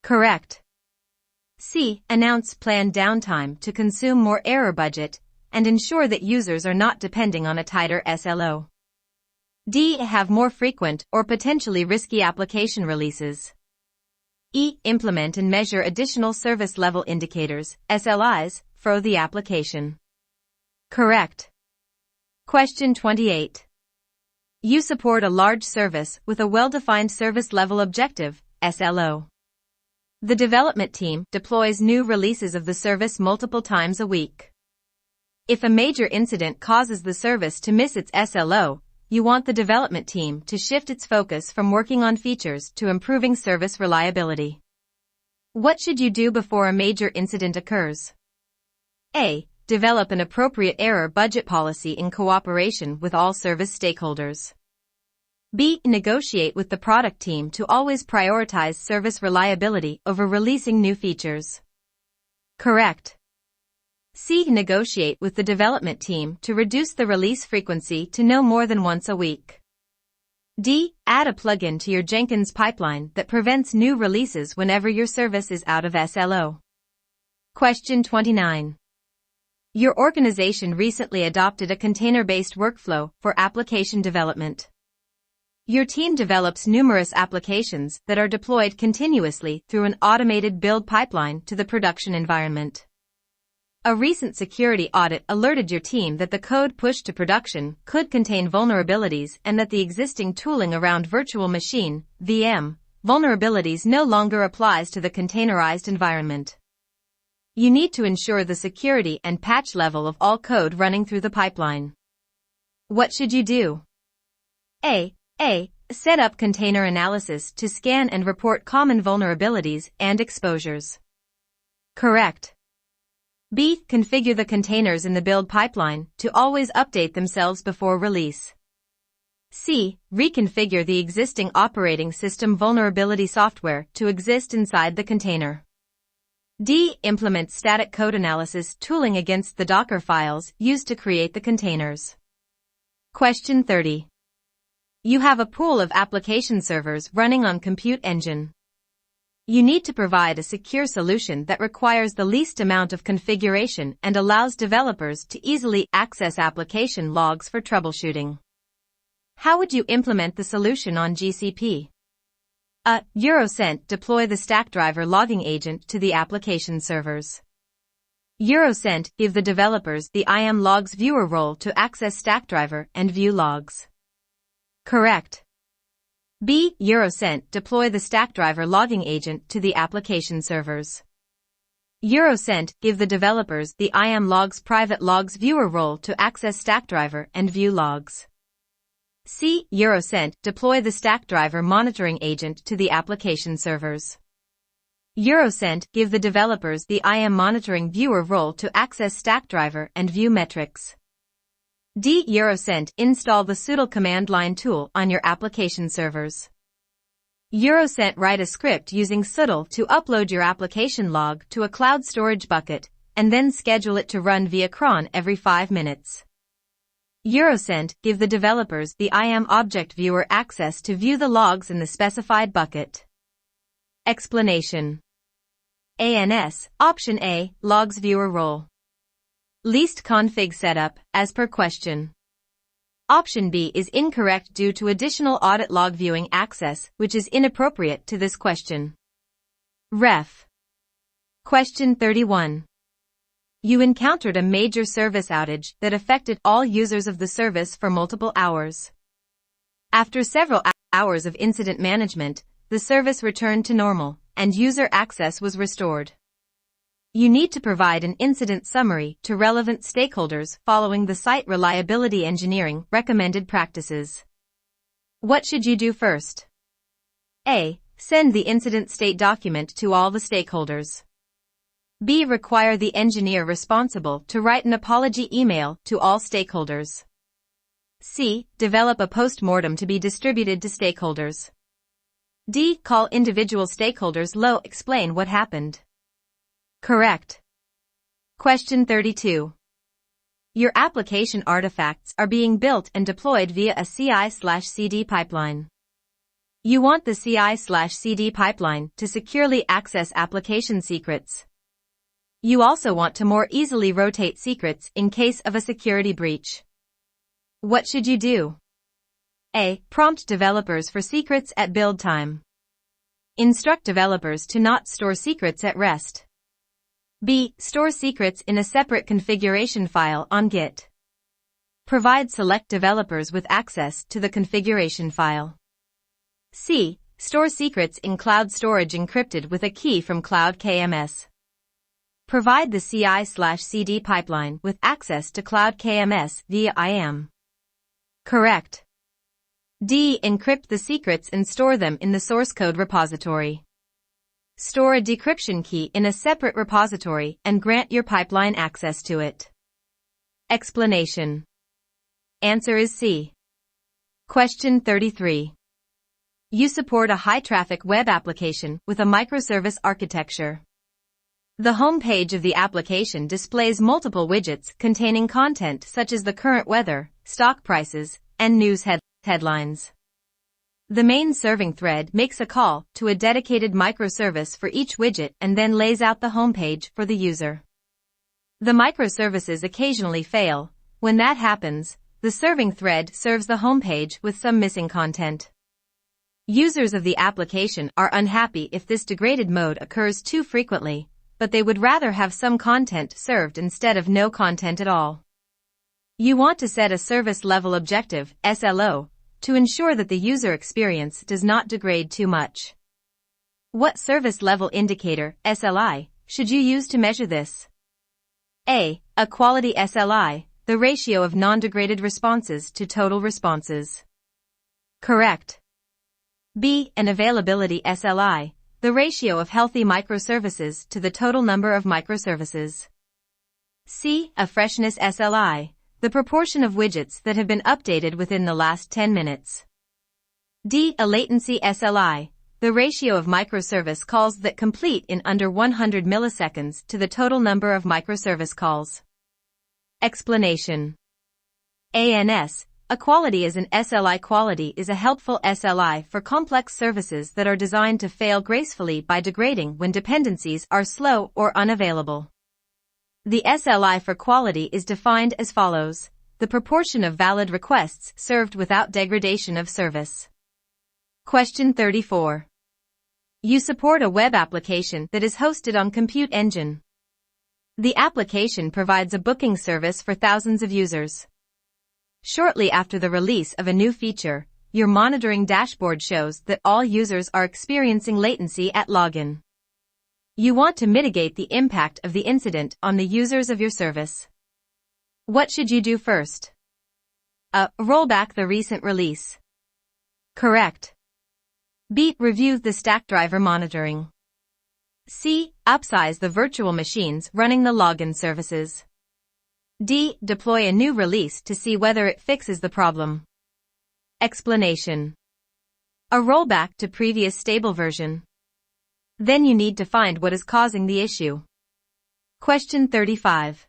[SPEAKER 1] Correct. C. Announce planned downtime to consume more error budget and ensure that users are not depending on a tighter SLO. D. Have more frequent or potentially risky application releases. E. Implement and measure additional service level indicators, SLIs, for the application. Correct. Question 28. You support a large service with a well-defined service level objective, SLO. The development team deploys new releases of the service multiple times a week. If a major incident causes the service to miss its SLO, you want the development team to shift its focus from working on features to improving service reliability. What should you do before a major incident occurs? A. Develop an appropriate error budget policy in cooperation with all service stakeholders. B. Negotiate with the product team to always prioritize service reliability over releasing new features. Correct. C. Negotiate with the development team to reduce the release frequency to no more than once a week. D. Add a plugin to your Jenkins pipeline that prevents new releases whenever your service is out of SLO. Question 29. Your organization recently adopted a container-based workflow for application development. Your team develops numerous applications that are deployed continuously through an automated build pipeline to the production environment. A recent security audit alerted your team that the code pushed to production could contain vulnerabilities and that the existing tooling around virtual machine, VM, vulnerabilities no longer applies to the containerized environment. You need to ensure the security and patch level of all code running through the pipeline. What should you do? A. Set up container analysis to scan and report common vulnerabilities and exposures. Correct. B. Configure the containers in the build pipeline to always update themselves before release. C. Reconfigure the existing operating system vulnerability software to exist inside the container. D. Implement static code analysis tooling against the Docker files used to create the containers. Question 30. You have a pool of application servers running on Compute Engine. You need to provide a secure solution that requires the least amount of configuration and allows developers to easily access application logs for troubleshooting. How would you implement the solution on GCP? A. Eurocent deploy the Stackdriver logging agent to the application servers. Eurocent give the developers the IAM logs viewer role to access Stackdriver and view logs. Correct. B. Eurocent deploy the Stackdriver logging agent to the application servers. Eurocent give the developers the IAM logs private logs viewer role to access Stackdriver and view logs. C. Eurocent deploy the Stackdriver monitoring agent to the application servers. Eurocent give the developers the IAM monitoring viewer role to access Stackdriver and view metrics. D. Eurocent install the SUDL command line tool on your application servers. Eurocent write a script using SUDL to upload your application log to a cloud storage bucket, and then schedule it to run via cron every 5 minutes. Eurocent give the developers the IAM object viewer access to view the logs in the specified bucket. Explanation. ANS, Option A, Logs Viewer Role. Least config setup, as per question. Option B is incorrect due to additional audit log viewing access, which is inappropriate to this question. Ref. Question 31. You encountered a major service outage that affected all users of the service for multiple hours. After several hours of incident management, the service returned to normal, and user access was restored. You need to provide an incident summary to relevant stakeholders following the Site Reliability Engineering recommended practices. What should you do first? A. Send the incident state document to all the stakeholders. B. Require the engineer responsible to write an apology email to all stakeholders. C. Develop a post-mortem to be distributed to stakeholders. D. Call individual stakeholders explain what happened. Correct. Question 32. Your application artifacts are being built and deployed via a CI/CD pipeline. You want the CI/CD pipeline to securely access application secrets. You also want to more easily rotate secrets in case of a security breach. What should you do? A. Prompt developers for secrets at build time. Instruct developers to not store secrets at rest. B. Store secrets in a separate configuration file on Git. Provide select developers with access to the configuration file. C. Store secrets in cloud storage encrypted with a key from Cloud KMS. Provide the CI/CD pipeline with access to Cloud KMS via IAM. Correct. D. Encrypt the secrets and store them in the source code repository. Store a decryption key in a separate repository and grant your pipeline access to it. Explanation. Answer is C. Question 33. You support a high-traffic web application with a microservice architecture. The home page of the application displays multiple widgets containing content such as the current weather, stock prices, and news headlines. The main serving thread makes a call to a dedicated microservice for each widget and then lays out the homepage for the user. The microservices occasionally fail. When that happens, the serving thread serves the homepage with some missing content. Users of the application are unhappy if this degraded mode occurs too frequently, but they would rather have some content served instead of no content at all. You want to set a service level objective, SLO, to ensure that the user experience does not degrade too much. What service level indicator, SLI, should you use to measure this? A quality SLI, the ratio of non-degraded responses to total responses. Correct. B. An availability SLI, the ratio of healthy microservices to the total number of microservices. C. A freshness SLI, the proportion of widgets that have been updated within the last 10 minutes. D. A latency SLI, the ratio of microservice calls that complete in under 100 milliseconds to the total number of microservice calls. Explanation. ANS, a quality as an SLI quality is a helpful SLI for complex services that are designed to fail gracefully by degrading when dependencies are slow or unavailable. The SLI for quality is defined as follows: the proportion of valid requests served without degradation of service. Question 34. You support a web application that is hosted on Compute Engine. The application provides a booking service for thousands of users. Shortly after the release of a new feature, your monitoring dashboard shows that all users are experiencing latency at login. You want to mitigate the impact of the incident on the users of your service. What should you do first? A. Roll back the recent release. Correct. B. Review the stack driver monitoring. C. Upsize the virtual machines running the login services. D. Deploy a new release to see whether it fixes the problem. Explanation. A rollback to previous stable version. Then you need to find what is causing the issue. Question 35.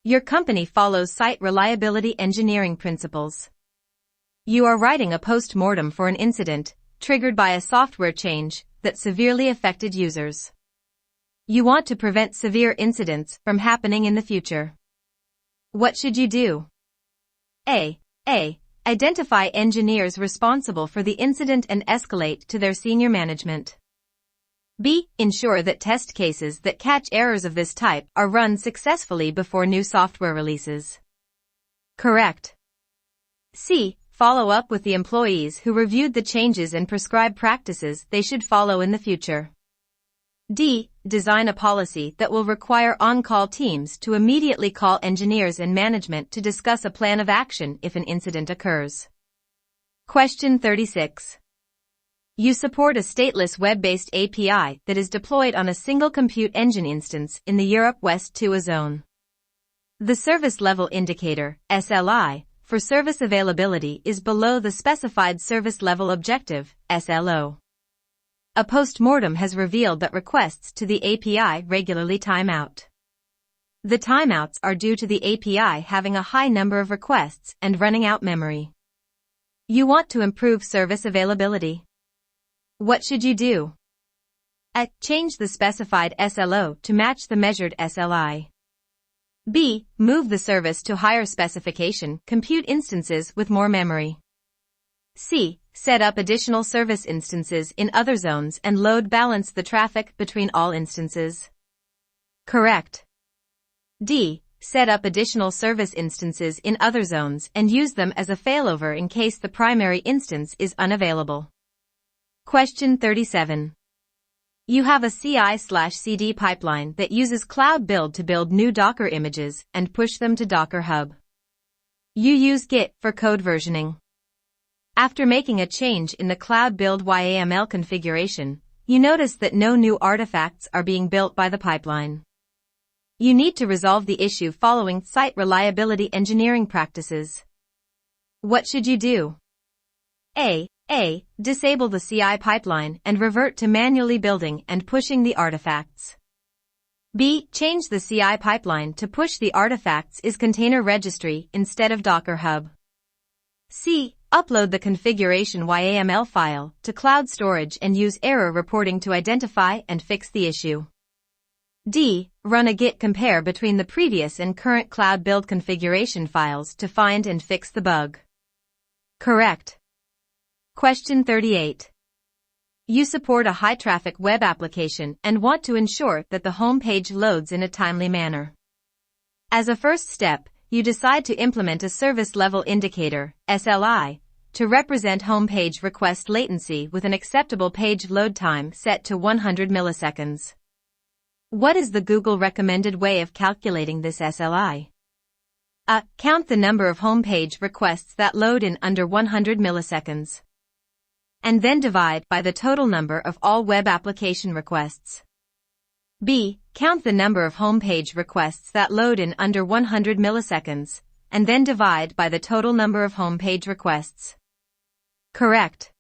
[SPEAKER 1] Your company follows site reliability engineering principles. You are writing a post-mortem for an incident triggered by a software change that severely affected users. You want to prevent severe incidents from happening in the future. What should you do? A. Identify engineers responsible for the incident and escalate to their senior management. B. Ensure that test cases that catch errors of this type are run successfully before new software releases. Correct. C. Follow up with the employees who reviewed the changes and prescribe practices they should follow in the future. D. Design a policy that will require on-call teams to immediately call engineers and management to discuss a plan of action if an incident occurs. Question 36. You support a stateless web-based API that is deployed on a single Compute Engine instance in the Europe West 2 zone. The service level indicator, SLI, for service availability is below the specified service level objective, SLO. A post-mortem has revealed that requests to the API regularly time out. The timeouts are due to the API having a high number of requests and running out memory. You want to improve service availability. What should you do? A. Change the specified SLO to match the measured SLI. B. Move the service to higher specification compute instances with more memory. C. Set up additional service instances in other zones and load balance the traffic between all instances. Correct. D. Set up additional service instances in other zones and use them as a failover in case the primary instance is unavailable. Question 37. You have a CI/CD pipeline that uses Cloud Build to build new Docker images and push them to Docker Hub. You use Git for code versioning. After making a change in the Cloud Build YAML configuration, you notice that no new artifacts are being built by the pipeline. You need to resolve the issue following site reliability engineering practices. What should you do? A. Disable the CI pipeline and revert to manually building and pushing the artifacts. B. Change the CI pipeline to push the artifacts is container registry instead of Docker Hub. C. Upload the configuration YAML file to cloud storage and use error reporting to identify and fix the issue. D. Run a Git compare between the previous and current Cloud Build configuration files to find and fix the bug. Correct. Question 38. You support a high-traffic web application and want to ensure that the home page loads in a timely manner. As a first step, you decide to implement a service level indicator, SLI, to represent home page request latency with an acceptable page load time set to 100 milliseconds. What is the Google recommended way of calculating this SLI? Count the number of home page requests that load in under 100 milliseconds. And then divide by the total number of all web application requests. B. Count the number of home page requests that load in under 100 milliseconds, and then divide by the total number of home page requests. Correct.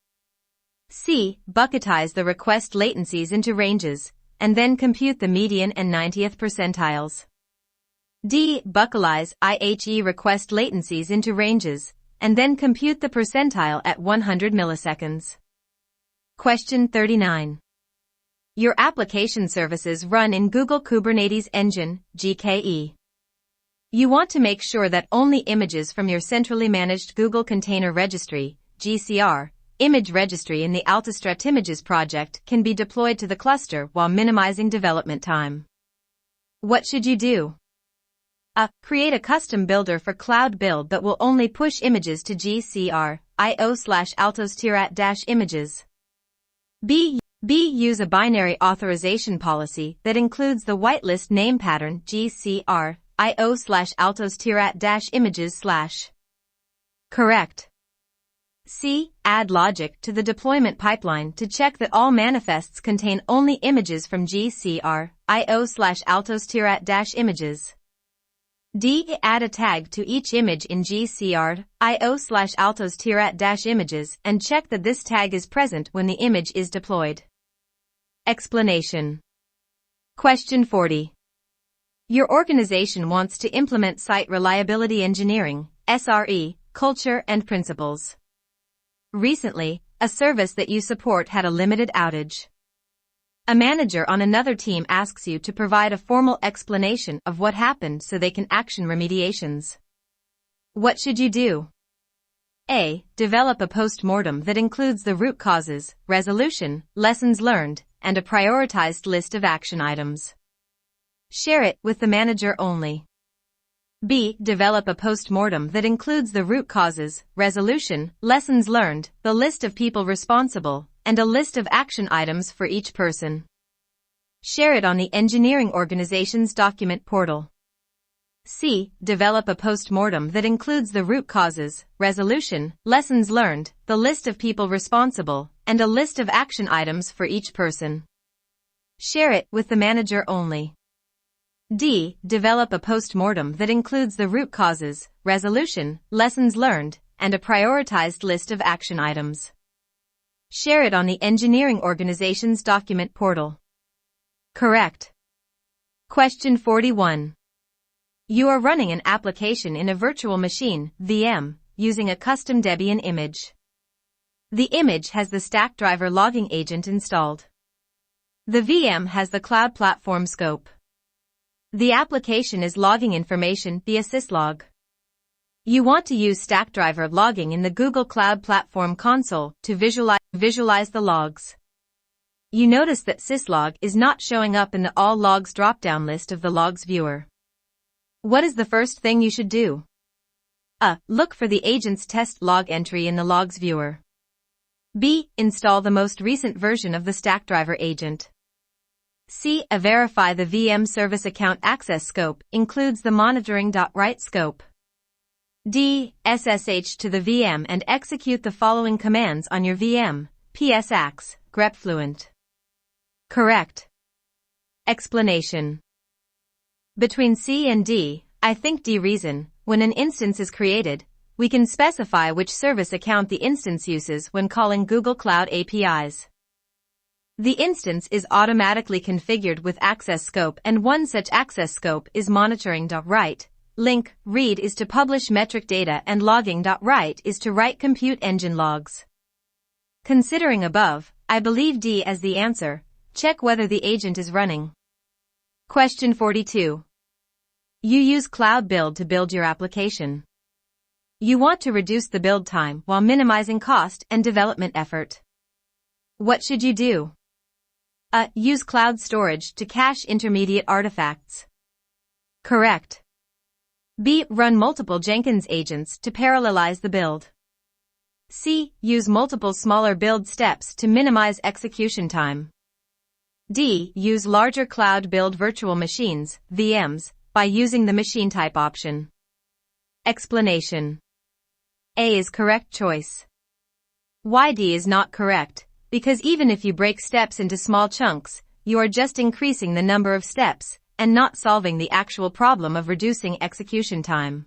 [SPEAKER 1] C. Bucketize the request latencies into ranges, and then compute the median and 90th percentiles. D. Bucketize IHE request latencies into ranges, and then compute the percentile at 100 milliseconds. Question 39. Your application services run in Google Kubernetes Engine, GKE. You want to make sure that only images from your centrally managed Google Container Registry, GCR, image registry in the Altastrat Images project can be deployed to the cluster while minimizing development time. What should you do? Create a custom builder for Cloud Build that will only push images to GCR.io/altostirat-images. B. Use a binary authorization policy that includes the whitelist name pattern GCR.io/altostirat-images/. Correct. C. Add logic to the deployment pipeline to check that all manifests contain only images from GCR.io/altostirat-images. D. Add a tag to each image in GCR.io/altostirat-images and check that this tag is present when the image is deployed. Explanation. Question 40. Your organization wants to implement Site Reliability Engineering, SRE, culture and principles. Recently, a service that you support had a limited outage. A manager on another team asks you to provide a formal explanation of what happened so they can action remediations. What should you do? A. Develop a post-mortem that includes the root causes, resolution, lessons learned, and a prioritized list of action items. Share it with the manager only. B. Develop a post-mortem that includes the root causes, resolution, lessons learned, the list of people responsible, and a list of action items for each person. Share it on the engineering organization's document portal. C. Develop a post-mortem that includes the root causes, resolution, lessons learned, the list of people responsible, and a list of action items for each person. Share it with the manager only. D. Develop a post-mortem that includes the root causes, resolution, lessons learned, and a prioritized list of action items. Share it on the engineering organization's document portal. Correct. Question 41. You are running an application in a virtual machine, VM, using a custom Debian image. The image has the Stackdriver logging agent installed. The VM has the cloud platform scope. The application is logging information via syslog. You want to use Stackdriver logging in the Google Cloud Platform console to visualize the logs. You notice that syslog is not showing up in the All Logs drop-down list of the logs viewer. What is the first thing you should do? Look for the agent's test log entry in the logs viewer. B. Install the most recent version of the Stackdriver agent. C. Verify the VM service account access scope includes the monitoring.write scope. D. SSH to the VM and execute the following commands on your VM, psax, grepfluent. Correct. Explanation. Between C and D, I think D reason, when an instance is created, we can specify which service account the instance uses when calling Google Cloud APIs. The instance is automatically configured with access scope and one such access scope is monitoring.write. Link, read is to publish metric data and logging.write is to write compute engine logs. Considering above, I believe D as the answer. Check whether the agent is running. Question 42. You use Cloud Build to build your application. You want to reduce the build time while minimizing cost and development effort. What should you do? A. Use cloud storage to cache intermediate artifacts. Correct. B. Run multiple Jenkins agents to parallelize the build. C. Use multiple smaller build steps to minimize execution time. D. Use larger cloud build virtual machines, VMs, by using the machine type option. Explanation. A is correct choice. Why D is not correct? Because even if you break steps into small chunks, you are just increasing the number of steps, and not solving the actual problem of reducing execution time.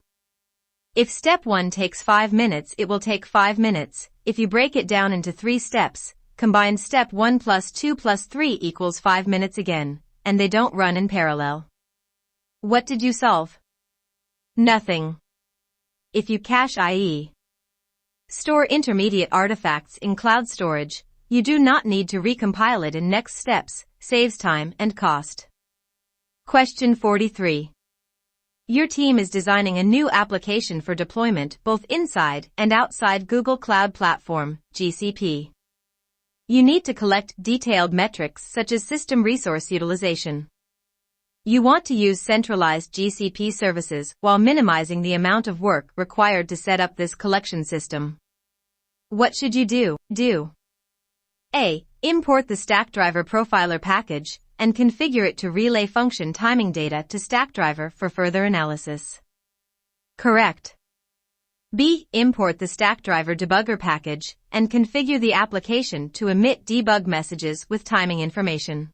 [SPEAKER 1] If step 1 takes 5 minutes, it will take 5 minutes. If you break it down into 3 steps, combine step 1 plus 2 plus 3 equals 5 minutes again, and they don't run in parallel. What did you solve? Nothing. If you cache, i.e., store intermediate artifacts in cloud storage, you do not need to recompile it in next steps, saves time and cost. Question 43. Your team is designing a new application for deployment both inside and outside Google Cloud Platform, GCP. You need to collect detailed metrics such as system resource utilization. You want to use centralized GCP services while minimizing the amount of work required to set up this collection system. What should you do? A. Import the Stackdriver Profiler package and configure it to relay function timing data to Stackdriver for further analysis. Correct. B. Import the Stackdriver Debugger package and configure the application to emit debug messages with timing information.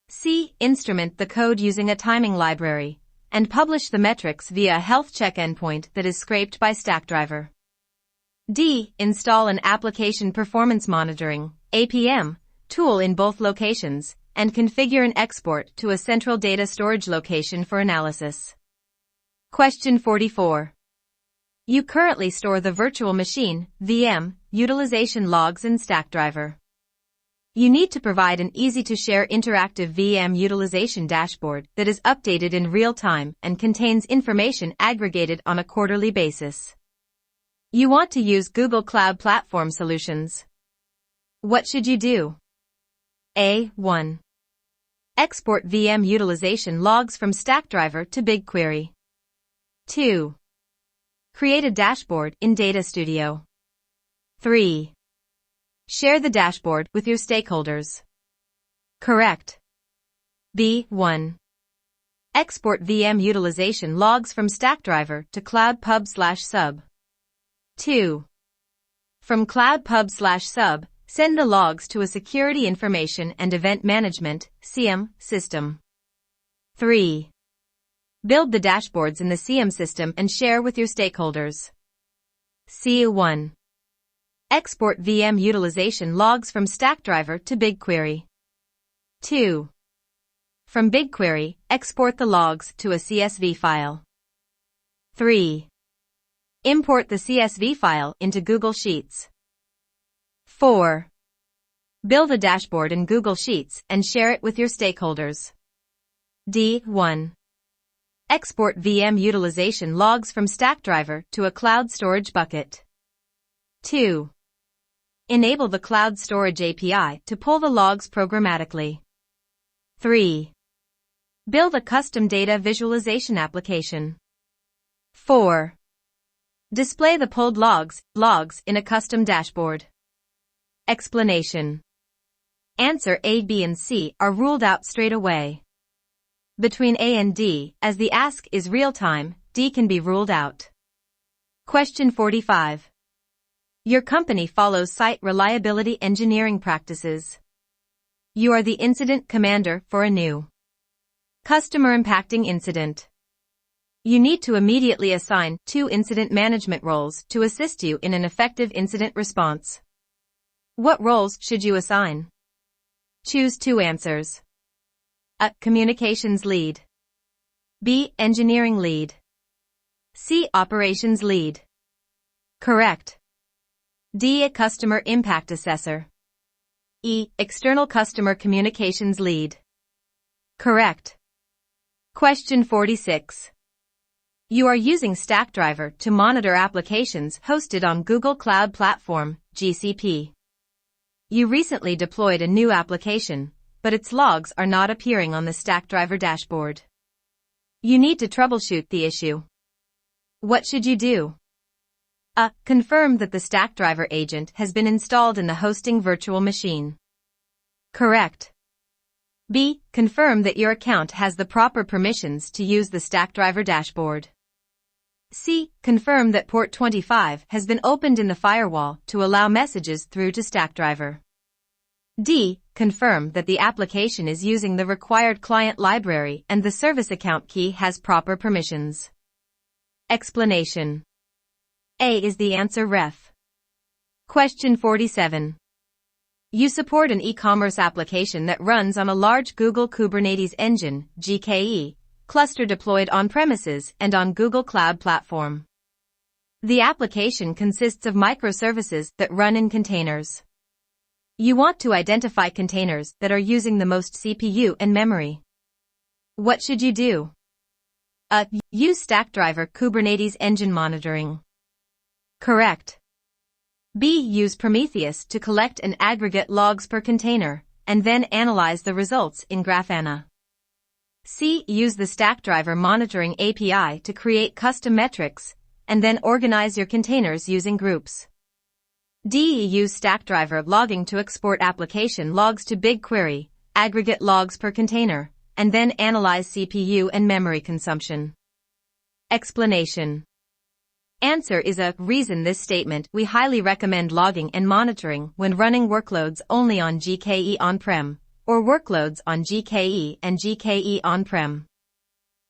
[SPEAKER 1] C. Instrument the code using a timing library and publish the metrics via a health check endpoint that is scraped by Stackdriver. D. Install an Application Performance Monitoring (APM) tool in both locations and configure an export to a central data storage location for analysis. Question 44. You currently store the virtual machine, VM, utilization logs in Stackdriver. You need to provide an easy-to-share interactive VM utilization dashboard that is updated in real time and contains information aggregated on a quarterly basis. You want to use Google Cloud Platform solutions. What should you do? A. 1. Export VM utilization logs from Stackdriver to BigQuery. 2. Create a dashboard in Data Studio. 3. Share the dashboard with your stakeholders. Correct. B. 1. Export VM utilization logs from Stackdriver to Cloud Pub/Sub. 2. From Cloud Pub/Sub, send the logs to a Security Information and Event Management (SIEM) system. 3. Build the dashboards in the SIEM system and share with your stakeholders. C1. Export VM utilization logs from Stackdriver to BigQuery. 2. From BigQuery, export the logs to a CSV file. 3. Import the CSV file into Google Sheets. 4. Build a dashboard in Google Sheets and share it with your stakeholders. D1. Export VM utilization logs from Stackdriver to a cloud storage bucket. 2. Enable the Cloud Storage API to pull the logs programmatically. 3. Build a custom data visualization application. 4. Display the pulled logs in a custom dashboard. Explanation. Answer A, B, and C are ruled out straight away. Between A and D, as the ask is real-time, D can be ruled out. Question 45. Your company follows site reliability engineering practices. You are the incident commander for a new customer-impacting incident. You need to immediately assign 2 incident management roles to assist you in an effective incident response. What roles should you assign? Choose 2 answers. A. Communications lead. B. Engineering lead. C. Operations lead. Correct. D. A customer impact assessor. E. External customer communications lead. Correct. Question 46. You are using Stackdriver to monitor applications hosted on Google Cloud Platform, GCP. You recently deployed a new application, but its logs are not appearing on the Stackdriver dashboard. You need to troubleshoot the issue. What should you do? A. Confirm that the Stackdriver agent has been installed in the hosting virtual machine. Correct. B. Confirm that your account has the proper permissions to use the Stackdriver dashboard. C. Confirm that port 25 has been opened in the firewall to allow messages through to Stackdriver. D. Confirm that the application is using the required client library and the service account key has proper permissions. Explanation. A is the answer. Ref. Question 47. You support an e-commerce application that runs on a large Google Kubernetes Engine, GKE, cluster deployed on-premises and on Google Cloud Platform. The application consists of microservices that run in containers. You want to identify containers that are using the most CPU and memory. What should you do? A. Use Stackdriver Kubernetes Engine Monitoring. Correct. B. Use Prometheus to collect and aggregate logs per container, and then analyze the results in Grafana. C. Use the Stackdriver Monitoring API to create custom metrics, and then organize your containers using groups. D. Use Stackdriver Logging to export application logs to BigQuery, aggregate logs per container, and then analyze CPU and memory consumption. Explanation. Answer is a. Reason this statement. We highly recommend logging and monitoring when running workloads only on GKE on-prem, or workloads on GKE and GKE on-prem.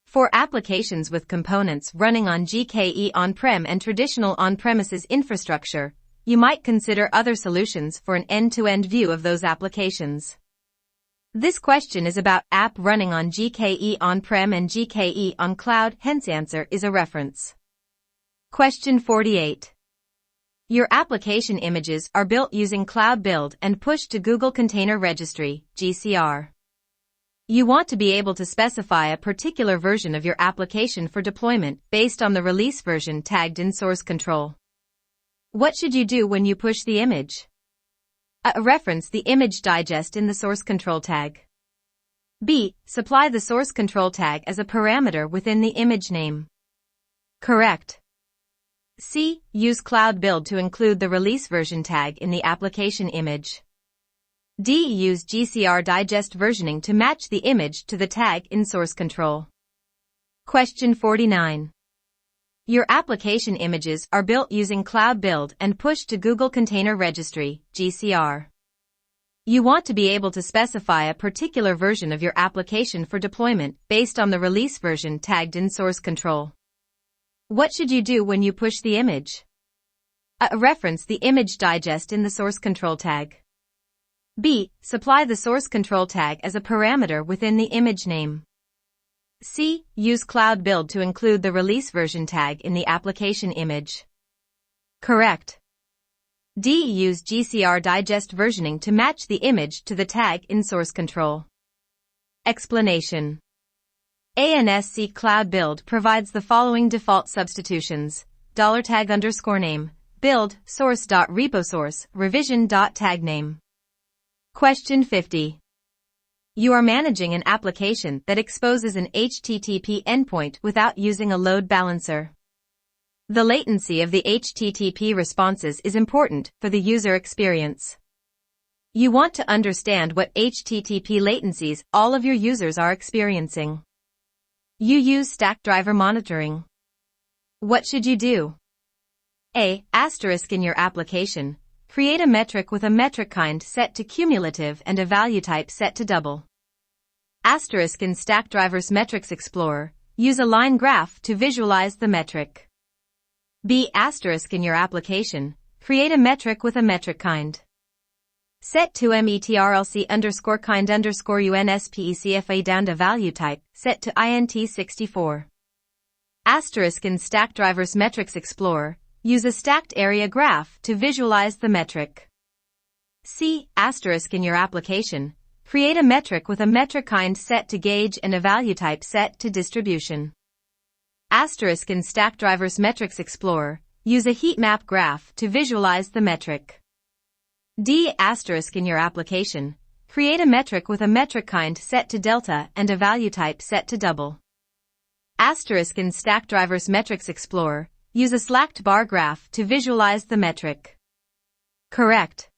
[SPEAKER 1] For applications with components running on GKE on-prem and traditional on-premises infrastructure, you might consider other solutions for an end-to-end view of those applications. This question is about app running on GKE on-prem and GKE on cloud, hence answer is a reference. Question 48. Your application images are built using Cloud Build and pushed to Google Container Registry, GCR. You want to be able to specify a particular version of your application for deployment based on the release version tagged in source control. What should you do when you push the image? A. Reference the image digest in the source control tag. B. Supply the source control tag as a parameter within the image name. Correct. C. Use Cloud Build to include the release version tag in the application image. D. Use GCR digest versioning to match the image to the tag in source control. Question 49. Your application images are built using Cloud Build and pushed to Google Container Registry, GCR. You want to be able to specify a particular version of your application for deployment based on the release version tagged in source control. What should you do when you push the image? A. Reference the image digest in the source control tag. B. Supply the source control tag as a parameter within the image name. C. Use Cloud Build to include the release version tag in the application image. Correct. D. Use GCR digest versioning to match the image to the tag in source control. Explanation. ANSC Cloud Build provides the following default substitutions: $tag_name, build, source.reposource, revision.tagname. Question 50. You are managing an application that exposes an HTTP endpoint without using a load balancer. The latency of the HTTP responses is important for the user experience. You want to understand what HTTP latencies all of your users are experiencing. You use Stackdriver monitoring. What should you do? A. Asterisk in your application. Create a metric with a metric kind set to cumulative and a value type set to double. Asterisk in Stackdriver's Metrics Explorer. Use a line graph to visualize the metric. B. Asterisk in your application. Create a metric with a metric kind set to metrlc_kind_unspecifa down to value type set to int64. Asterisk in Stackdriver's Metrics Explorer. Use a stacked area graph to visualize the metric. C. Asterisk in your application. Create a metric with a metric kind set to gauge and a value type set to distribution. Asterisk in Stackdriver's Metrics Explorer. Use a heat map graph to visualize the metric. D** in your application, create a metric with a metric kind set to delta and a value type set to double. * in Stackdriver's Metrics Explorer, use a slacked bar graph to visualize the metric. Correct.